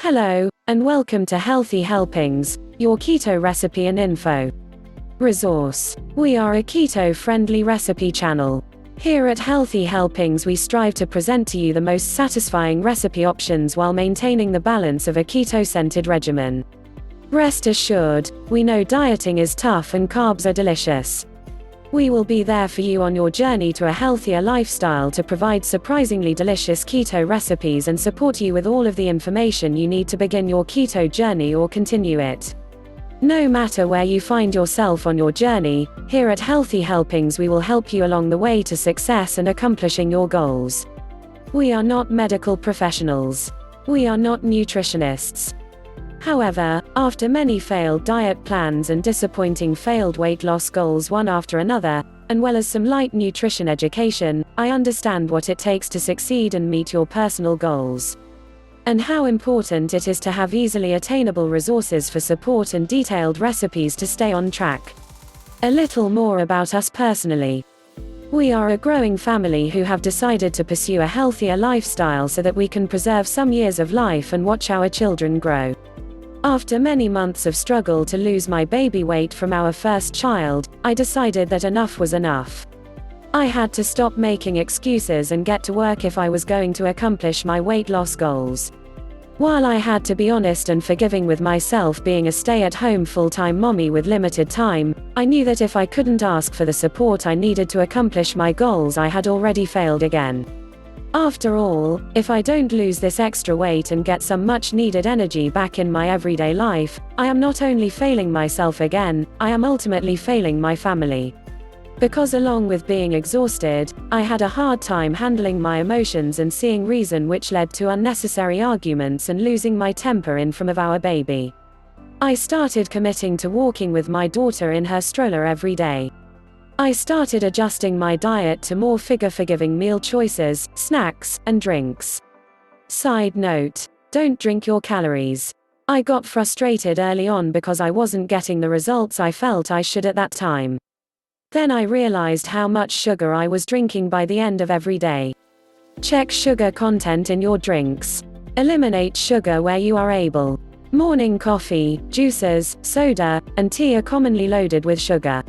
Hello, and welcome to Healthy Helpings, your keto recipe and info resource. We are a keto-friendly recipe channel. Here at Healthy Helpings we strive to present to you the most satisfying recipe options while maintaining the balance of a keto-centered regimen. Rest assured, we know dieting is tough and carbs are delicious. We will be there for you on your journey to a healthier lifestyle to provide surprisingly delicious keto recipes and support you with all of the information you need to begin your keto journey or continue it. No matter where you find yourself on your journey, here at Healthy Helpings we will help you along the way to success and accomplishing your goals. We are not medical professionals. We are not nutritionists. However, after many failed diet plans and disappointing failed weight loss goals one after another, and well as some light nutrition education, I understand what it takes to succeed and meet your personal goals. And how important it is to have easily attainable resources for support and detailed recipes to stay on track. A little more about us personally. We are a growing family who have decided to pursue a healthier lifestyle so that we can preserve some years of life and watch our children grow. After many months of struggle to lose my baby weight from our first child, I decided that enough was enough. I had to stop making excuses and get to work if I was going to accomplish my weight loss goals. While I had to be honest and forgiving with myself being a stay-at-home full-time mommy with limited time, I knew that if I couldn't ask for the support I needed to accomplish my goals, I had already failed again. After all, if I don't lose this extra weight and get some much-needed energy back in my everyday life, I am not only failing myself again, I am ultimately failing my family. Because along with being exhausted, I had a hard time handling my emotions and seeing reason, which led to unnecessary arguments and losing my temper in front of our baby. I started committing to walking with my daughter in her stroller every day. I started adjusting my diet to more forgiving meal choices, snacks, and drinks. Side note: don't drink your calories. I got frustrated early on because I wasn't getting the results I felt I should at that time. Then I realized how much sugar I was drinking by the end of every day. Check sugar content in your drinks. Eliminate sugar where you are able. Morning coffee, juices, soda, and tea are commonly loaded with sugar.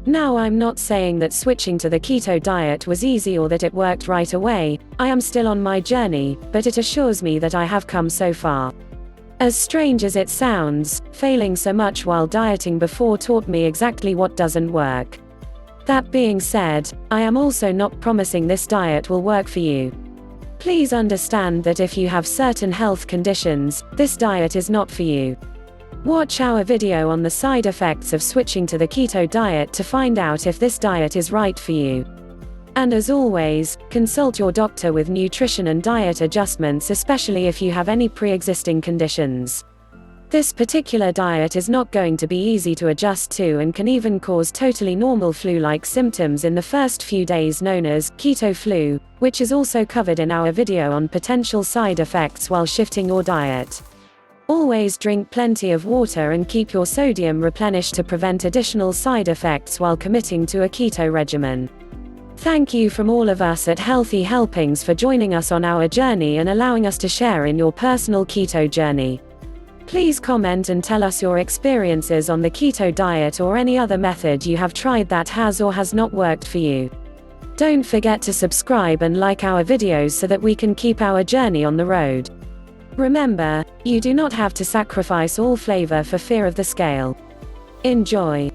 Now, I'm not saying that switching to the keto diet was easy or that it worked right away. I am still on my journey, but it assures me that I have come so far. As strange as it sounds, failing so much while dieting before taught me exactly what doesn't work. That being said, I am also not promising this diet will work for you. Please understand that if you have certain health conditions, this diet is not for you. Watch our video on the side effects of switching to the keto diet to find out if this diet is right for you. And as always, consult your doctor with nutrition and diet adjustments, especially if you have any pre-existing conditions. This particular diet is not going to be easy to adjust to and can even cause totally normal flu-like symptoms in the first few days, known as keto flu, which is also covered in our video on potential side effects while shifting your diet. Always drink plenty of water and keep your sodium replenished to prevent additional side effects while committing to a keto regimen. Thank you from all of us at Healthy Helpings for joining us on our journey and allowing us to share in your personal keto journey. Please comment and tell us your experiences on the keto diet or any other method you have tried that has or has not worked for you. Don't forget to subscribe and like our videos so that we can keep our journey on the road. Remember, you do not have to sacrifice all flavor for fear of the scale. Enjoy.